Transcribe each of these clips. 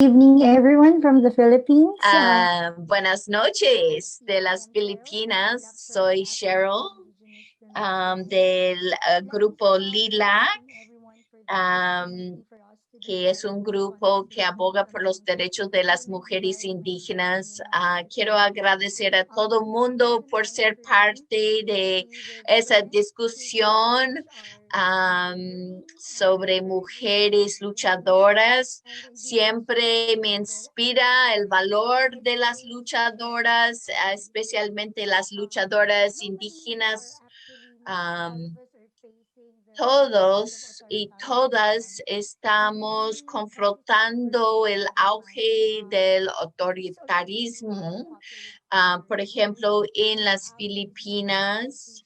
Evening, everyone from the Philippines. Buenas noches de las Filipinas. Soy Cheryl del grupo LILAC, que es un grupo que aboga por los derechos de las mujeres indígenas. Quiero agradecer a todo el mundo por ser parte de esa discusión sobre mujeres luchadoras. Siempre me inspira el valor de las luchadoras, especialmente las luchadoras indígenas. Todos y todas estamos confrontando el auge del autoritarismo. Por ejemplo, en las Filipinas,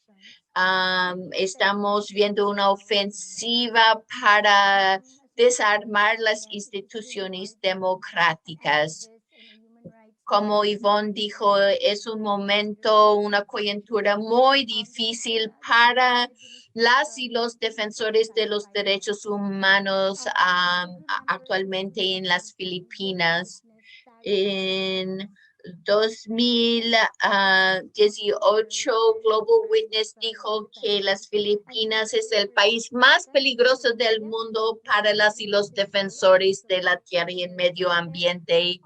estamos viendo una ofensiva para desarmar las instituciones democráticas. Como Yvonne dijo, es un momento, una coyuntura muy difícil para las y los defensores de los derechos humanos actualmente en las Filipinas. En 2018, Global Witness dijo que las Filipinas es el país más peligroso del mundo para las y los defensores de la tierra y el medio ambiente.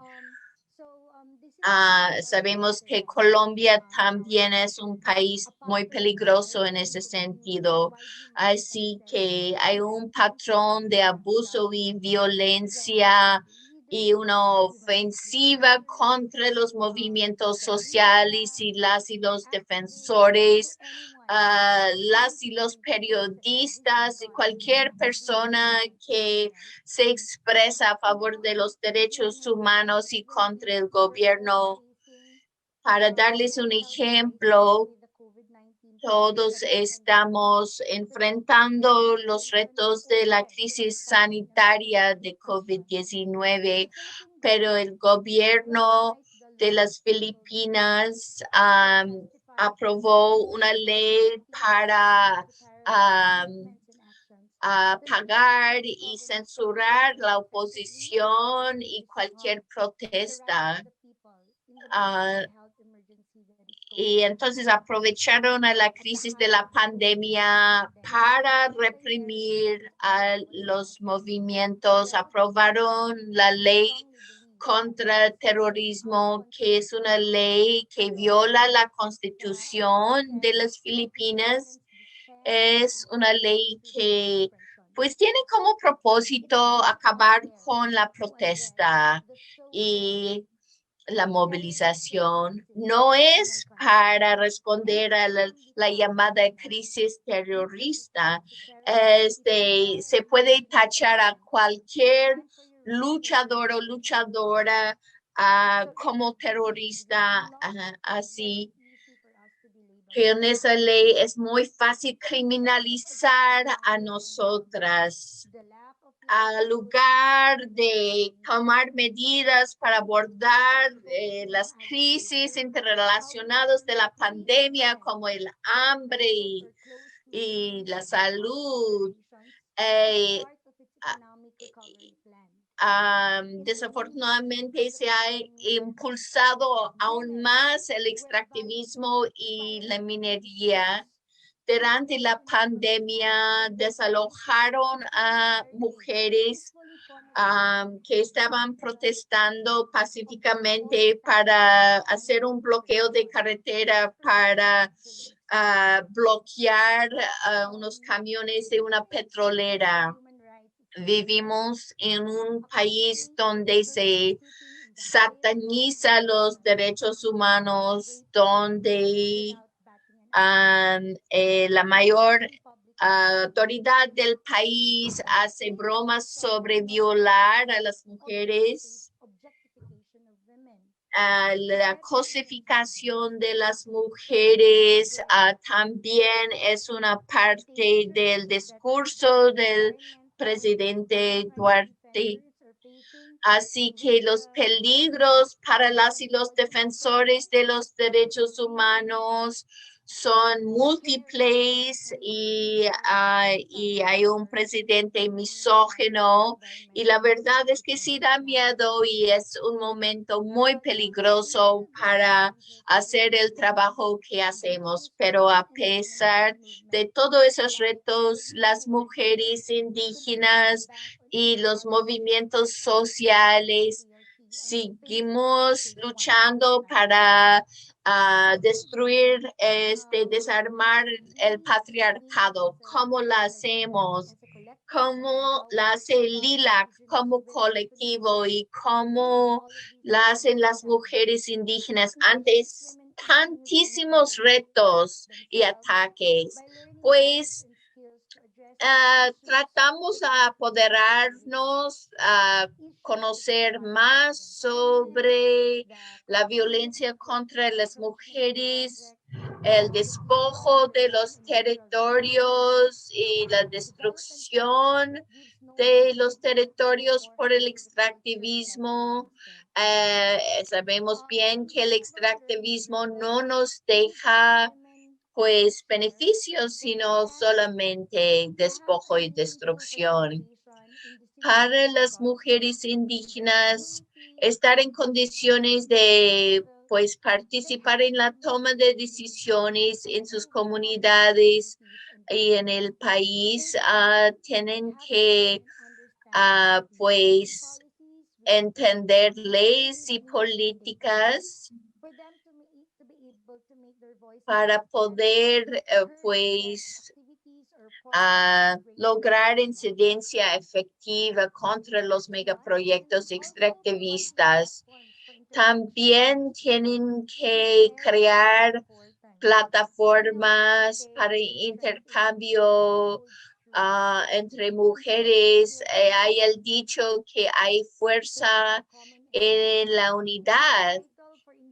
Sabemos que Colombia también es un país muy peligroso en ese sentido. Así que hay un patrón de abuso y violencia y una ofensiva contra los movimientos sociales y las y los defensores, las y los periodistas y cualquier persona que se expresa a favor de los derechos humanos y contra el gobierno. Para darles un ejemplo, todos estamos enfrentando los retos de la crisis sanitaria de COVID-19, pero el gobierno de las Filipinas aprobó una ley para pagar y censurar la oposición y cualquier protesta. Y entonces aprovecharon a la crisis de la pandemia para reprimir a los movimientos. Aprobaron la ley contra el terrorismo, que es una ley que viola la constitución de las Filipinas. Es una ley que pues tiene como propósito acabar con la protesta y la movilización. No es para responder a la llamada crisis terrorista. Se puede tachar a cualquier luchador o luchadora como terrorista, así que en esa ley es muy fácil criminalizar a nosotras. Al lugar de tomar medidas para abordar las crisis interrelacionadas de la pandemia, como el hambre y la salud, eh, desafortunadamente se ha impulsado aún más el extractivismo y la minería. Durante la pandemia desalojaron a mujeres que estaban protestando pacíficamente para hacer un bloqueo de carretera para bloquear unos camiones de una petrolera. Vivimos en un país donde se sataniza los derechos humanos, donde la mayor autoridad del país hace bromas sobre violar a las mujeres. La cosificación de las mujeres también es una parte del discurso del presidente Duarte. Así que los peligros para las y los defensores de los derechos humanos son múltiples y hay un presidente misógino y la verdad es que sí da miedo y es un momento muy peligroso para hacer el trabajo que hacemos. Pero a pesar de todos esos retos, las mujeres indígenas y los movimientos sociales seguimos luchando para destruir, desarmar el patriarcado. ¿Cómo lo hacemos? ¿Cómo la hace el LILAC como colectivo y cómo la hacen las mujeres indígenas ante tantísimos retos y ataques? Pues tratamos a apoderarnos, a conocer más sobre la violencia contra las mujeres, el despojo de los territorios y la destrucción de los territorios por el extractivismo. Sabemos bien que el extractivismo no nos deja pues beneficios, sino solamente despojo y destrucción. Para las mujeres indígenas, estar en condiciones de pues participar en la toma de decisiones en sus comunidades y en el país, tienen que pues entender leyes y políticas para poder pues lograr incidencia efectiva contra los megaproyectos extractivistas. También tienen que crear plataformas para intercambio entre mujeres. Hay el dicho que hay fuerza en la unidad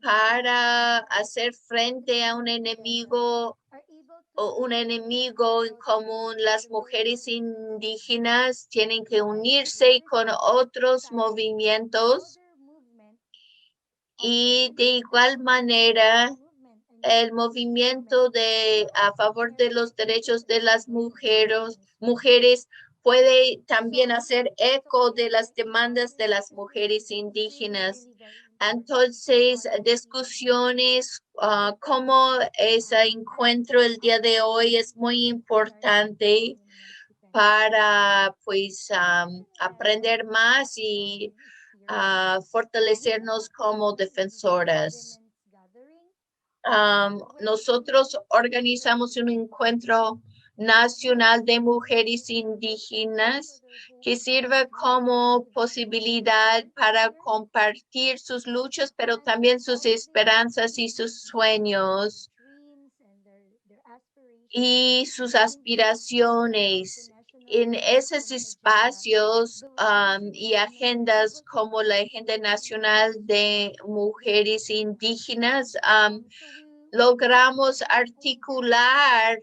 para hacer frente a un enemigo o un enemigo en común. Las mujeres indígenas tienen que unirse con otros movimientos y de igual manera el movimiento a favor de los derechos de las mujeres puede también hacer eco de las demandas de las mujeres indígenas. Entonces, discusiones como ese encuentro el día de hoy es muy importante para pues aprender más y fortalecernos como defensoras. Nosotros organizamos un encuentro nacional de mujeres indígenas que sirve como posibilidad para compartir sus luchas, pero también sus esperanzas y sus sueños y sus aspiraciones. En esos espacios y agendas como la Agenda Nacional de Mujeres Indígenas, logramos articular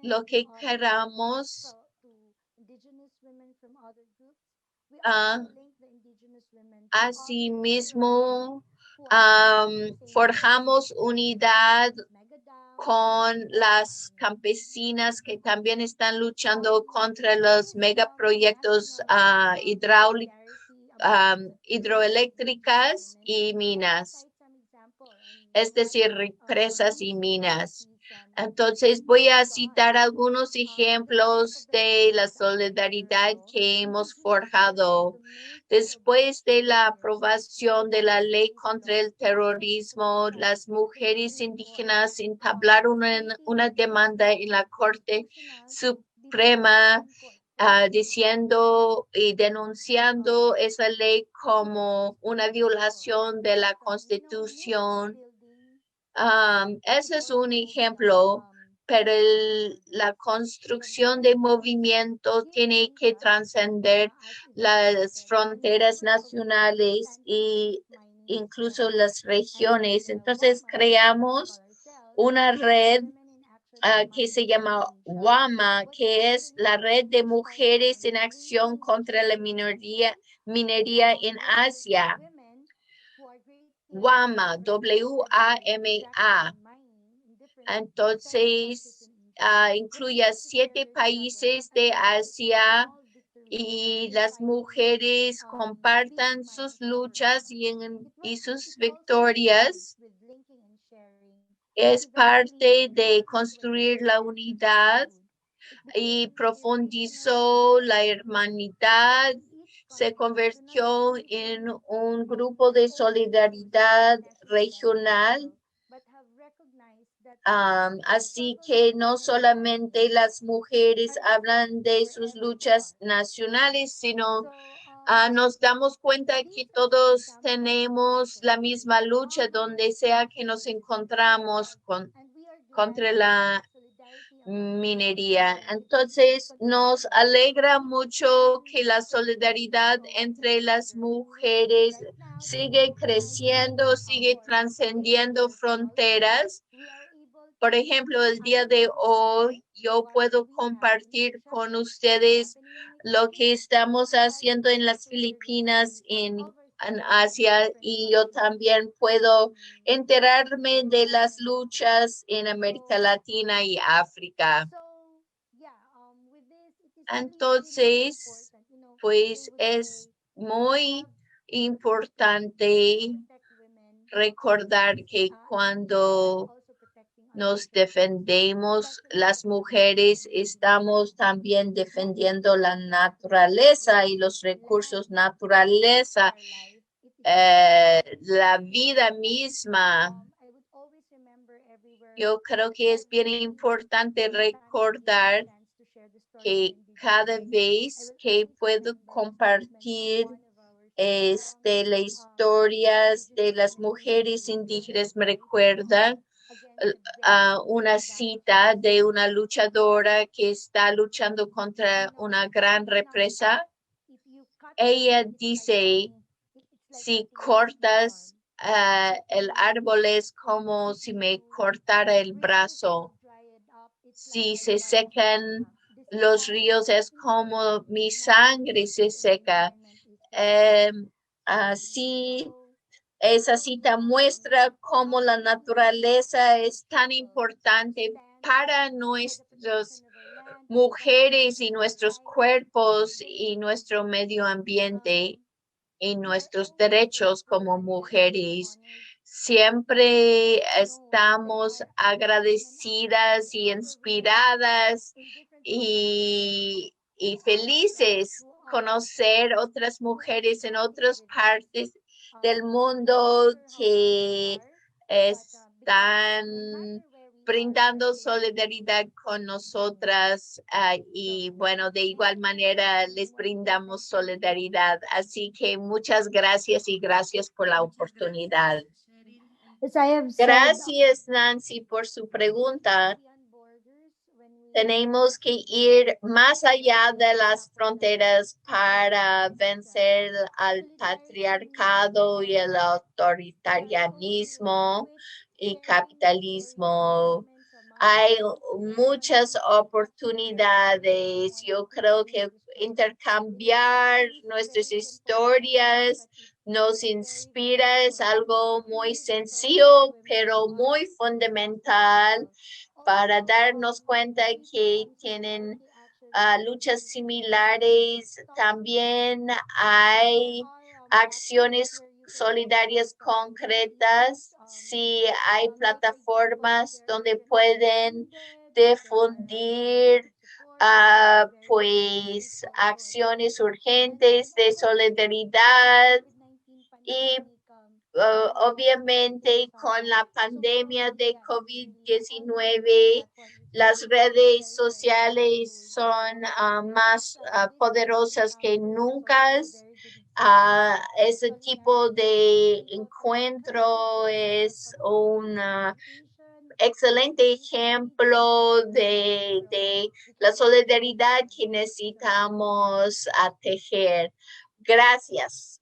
lo que queramos. Asimismo, forjamos unidad con las campesinas que también están luchando contra los megaproyectos hidroeléctricas y minas, es decir, represas y minas. Entonces voy a citar algunos ejemplos de la solidaridad que hemos forjado. Después de la aprobación de la ley contra el terrorismo, las mujeres indígenas entablaron una demanda en la Corte Suprema diciendo y denunciando esa ley como una violación de la Constitución. Ese es un ejemplo, pero la construcción de movimiento tiene que trascender las fronteras nacionales e incluso las regiones. Entonces creamos una red que se llama WAMA, que es la Red de Mujeres en Acción contra la Minería en Asia. WAMA, WAMA. Entonces, incluye a 7 países de Asia y las mujeres compartan sus luchas y sus victorias. Es parte de construir la unidad y profundizó la hermanidad. Se convirtió en un grupo de solidaridad regional. Así que no solamente las mujeres hablan de sus luchas nacionales, sino nos damos cuenta que todos tenemos la misma lucha donde sea que nos encontramos contra la minería. Entonces, nos alegra mucho que la solidaridad entre las mujeres sigue creciendo, sigue trascendiendo fronteras. Por ejemplo, el día de hoy yo puedo compartir con ustedes lo que estamos haciendo en las Filipinas, en Asia, y yo también puedo enterarme de las luchas en América Latina y África. Entonces, pues es muy importante recordar que cuando nos defendemos, las mujeres estamos también defendiendo la naturaleza y los recursos naturaleza, la vida misma. Yo creo que es bien importante recordar que cada vez que puedo compartir las historias de las mujeres indígenas, me recuerda una cita de una luchadora que está luchando contra una gran represa. Ella dice, si cortas el árbol es como si me cortara el brazo. Si se secan los ríos es como mi sangre se seca. Así esa cita muestra cómo la naturaleza es tan importante para nuestras mujeres y nuestros cuerpos y nuestro medio ambiente y nuestros derechos como mujeres. Siempre estamos agradecidas y inspiradas y felices conocer otras mujeres en otras partes del mundo que están brindando solidaridad con nosotras y bueno, de igual manera les brindamos solidaridad. Así que muchas gracias y gracias por la oportunidad. As I have said, Gracias, Nancy, por su pregunta. Tenemos que ir más allá de las fronteras para vencer al patriarcado y el autoritarianismo y capitalismo. Hay muchas oportunidades. Yo creo que intercambiar nuestras historias nos inspira. Es algo muy sencillo, pero muy fundamental para darnos cuenta que tienen luchas similares. También hay acciones solidarias concretas. Sí, hay plataformas donde pueden difundir pues acciones urgentes de solidaridad y obviamente con la pandemia de COVID-19, las redes sociales son más poderosas que nunca. Ese tipo de encuentro es un excelente ejemplo de la solidaridad que necesitamos tejer. Gracias.